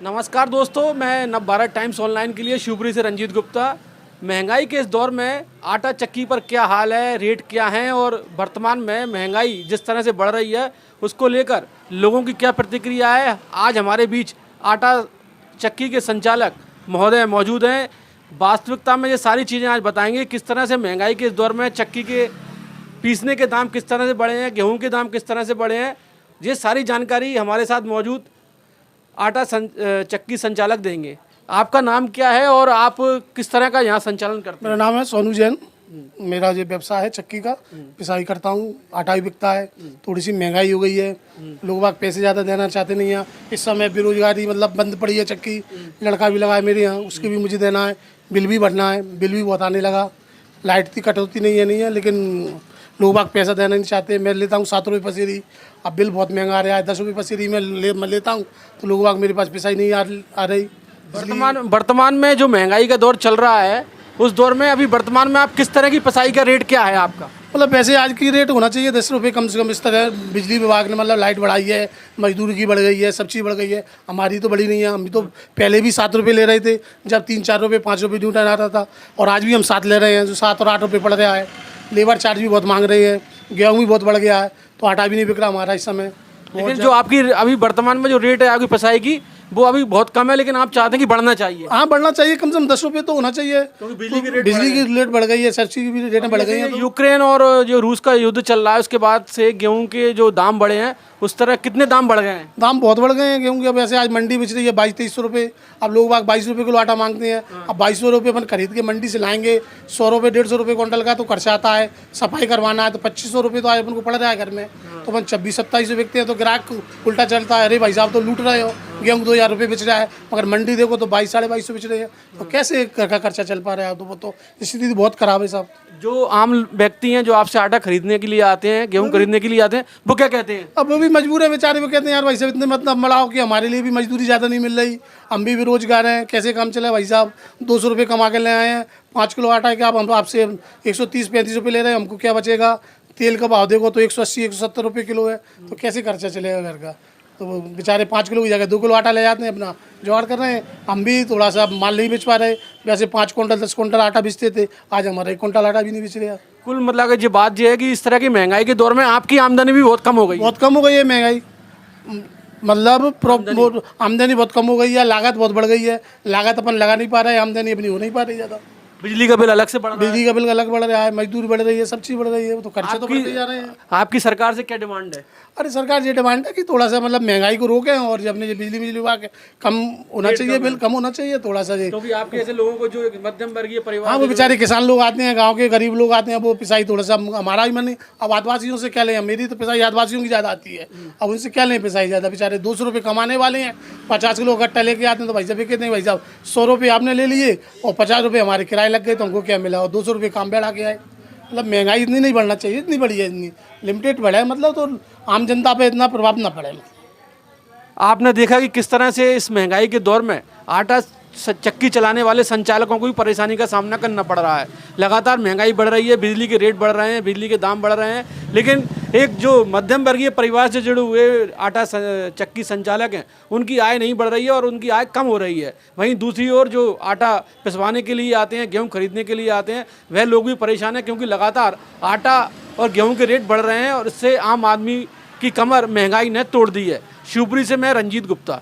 नमस्कार दोस्तों, मैं नवभारत टाइम्स ऑनलाइन के लिए शिवपुरी से रंजीत गुप्ता। महंगाई के इस दौर में आटा चक्की पर क्या हाल है, रेट क्या हैं और वर्तमान में महंगाई जिस तरह से बढ़ रही है उसको लेकर लोगों की क्या प्रतिक्रिया है। आज हमारे बीच आटा चक्की के संचालक महोदय मौजूद हैं। वास्तविकता में ये सारी चीज़ें आज बताएंगे, किस तरह से महंगाई के इस दौर में चक्की के पीसने के दाम किस तरह से बढ़े हैं, गेहूँ के दाम किस तरह से बढ़े हैं। ये सारी जानकारी हमारे साथ मौजूद चक्की संचालक देंगे। आपका नाम क्या है और आप किस तरह का यहाँ संचालन करते हैं? मेरा नाम है सोनू जैन। मेरा जो व्यवसाय है चक्की का, पिसाई करता हूँ, आटा भी बिकता है। थोड़ी सी महंगाई हो गई है, लोग बाग पैसे ज़्यादा देना चाहते नहीं हैं। इस समय बेरोजगारी मतलब बंद पड़ी है चक्की। लड़का भी लगा है मेरे यहाँ, उसके भी मुझे देना है, बिल भी भरना है, बिल भी बहुत आने लगा। लाइट की कटौती नहीं है, लेकिन लोग बाग पैसा देना नहीं चाहते। मैं लेता हूँ 7 रुपये पसेरी, अब बिल बहुत महंगा आ रहा है। 10 रुपये पसेरी मैं लेता हूँ तो लोग बाग मेरे पास पिसाई नहीं आ रही। वर्तमान में जो महंगाई का दौर चल रहा है, उस दौर में अभी वर्तमान में आप किस तरह की पिसाई का रेट क्या है आपका? मतलब वैसे आज की रेट होना चाहिए 10 रुपये कम से कम। इस तरह बिजली विभाग ने मतलब लाइट बढ़ाई है, मजदूरी की बढ़ गई है, सब चीज़ बढ़ गई है। हमारी तो बढ़ी नहीं है। हम तो पहले भी 7 रुपये ले रहे थे, जब 3-4 रुपये 5 रुपये ड्यूटन आ रहा था, और आज भी हम 7 ले रहे हैं, जो 7 और 8 रुपये पड़ रहा है। लेबर चार्ज भी बहुत मांग रही है, गेहूँ भी बहुत बढ़ गया है, तो आटा भी नहीं बिक रहा हमारा इस समय। लेकिन जो आपकी अभी वर्तमान में जो रेट है आपकी पिसाई की, वो अभी बहुत कम है, लेकिन आप चाहते हैं कि बढ़ना चाहिए। हाँ, बढ़ना चाहिए, कम से कम 10 रुपये तो होना चाहिए, क्योंकि बिजली की रेट बढ़ गई है, सब्सिडी की भी रेटें बढ़ गई हैं। यूक्रेन और जो रूस का युद्ध चल रहा है, उसके बाद से गेहूं के जो दाम बढ़े हैं, उस तरह कितने दाम बढ़ गए हैं? दाम बहुत बढ़ गए हैं गेहूँ के। अब ऐसे आज मंडी बेच रही है 2200-2300 रुपये। अब लोग बाग 22 रुपये किलो आटा मांगते हैं। अब 2200 रुपये अपन खरीद के मंडी से लाएंगे, 100 रुपये 150 रुपये क्विंटल का तो खर्चा आता है। सफाई करवाना है तो 2500 रुपये तो आज अपन को पड़ रहा है घर में। तो अपन 26-27 बिकते हैं, तो ग्राहक उल्टा चलता है, अरे भाई साहब तो लूट रहे हो, गेहूँ 2000 रुपये बेच रहा है, मगर मंडी देखो तो 22-2250 बेच रहे हैं। तो कैसे घर का खर्चा चल पा रहा है? तो वो तो स्थिति बहुत खराब है साहब। जो आम व्यक्ति हैं जो आपसे आटा खरीदने के लिए आते हैं, गेहूं खरीदने के लिए आते हैं, वो क्या कहते हैं? अब वो भी मजबूर है बेचारे। वो कहते हैं यार भाई साहब इतने मतलब बढ़ाओ कि हमारे लिए भी मजदूरी ज़्यादा नहीं मिल रही, हम भी बेरोजगार हैं, कैसे काम चला भाई साहब। 200 रुपये कमा के ले आए हैं, 5 किलो आटा है कि आप हम आपसे 130-35 रुपये ले रहे हैं, हमको क्या बचेगा? तेल का भाव देखो तो 180-170 रुपये किलो है, तो कैसे खर्चा चलेगा घर का? तो वो बेचारे 5 किलो की जगह 2 किलो आटा ले जाते हैं, अपना जुगाड़ कर रहे हैं। हम भी थोड़ा सा माल नहीं बेच पा रहे। वैसे 5 कुंटल 10 कुंटल आटा बेचते थे, आज हमारा 1 कुंटल आटा भी नहीं बेच रहा। कुल मतलब ये बात यह है कि इस तरह की महंगाई के दौर में आपकी आमदनी भी बहुत कम हो गई। बहुत कम हो गई है महंगाई, मतलब आमदनी बहुत कम हो गई है, लागत बहुत बढ़ गई है। लागत अपन लगा नहीं पा रहे हैं, आमदनी अपनी हो नहीं पा रही ज़्यादा। बिजली का बिल अलग से बढ़ रहा है, बिजली का बिल अलग बढ़ रहा है, मजदूरी बढ़ रही है, सब चीज़ बढ़ रही है, तो खर्चे तो बढ़ते जा रहे हैं। आपकी सरकार से क्या डिमांड है? अरे सरकार ये डिमांड है कि थोड़ा सा मतलब महंगाई को रोकें, और जब ये बिजली विभाग कम होना चाहिए, बिल कम होना चाहिए थोड़ा सा। क्योंकि आपके ऐसे लोगों को जो मध्यम वर्गीय परिवार, हाँ, वो बेचारे किसान लोग आते हैं, गांव के गरीब लोग आते हैं, वो पिसाई थोड़ा सा हमारा ही मन नहीं। अब आदिवासियों से क्या लें? मेरी तो पिसाई आदिवासियों की ज़्यादा आती है, अब उनसे क्या लें पिसाई ज़्यादा? बेचारे 200 रुपये कमाने वाले हैं, 50 किलो गट्टा लेके आते हैं, तो भाई साहब कहते हैं भाई साहब 100 रुपये आपने ले लिए और 50 रुपये हमारे किराए लग गए, तो हमको क्या मिला? और 200 रुपये काम बैठा के आए। मतलब महंगाई इतनी नहीं बढ़ना चाहिए, इतनी बढ़ी है, इतनी लिमिटेड बढ़ा है, मतलब तो आम जनता पे इतना प्रभाव ना पड़े। आपने देखा कि किस तरह से इस महंगाई के दौर में आटा चक्की चलाने वाले संचालकों को भी परेशानी का सामना करना पड़ रहा है। लगातार महंगाई बढ़ रही है, बिजली के रेट बढ़ रहे हैं, बिजली के दाम बढ़ रहे हैं, लेकिन एक जो मध्यम वर्गीय परिवार से जुड़े हुए आटा चक्की संचालक हैं, उनकी आय नहीं बढ़ रही है और उनकी आय कम हो रही है। वहीं दूसरी ओर जो आटा पिसवाने के लिए आते हैं, गेहूँ खरीदने के लिए आते हैं, वह लोग भी परेशान हैं, क्योंकि लगातार आटा और गेहूँ के रेट बढ़ रहे हैं और इससे आम आदमी की कमर महंगाई ने तोड़ दी है। शिवपुरी से मैं रंजीत गुप्ता।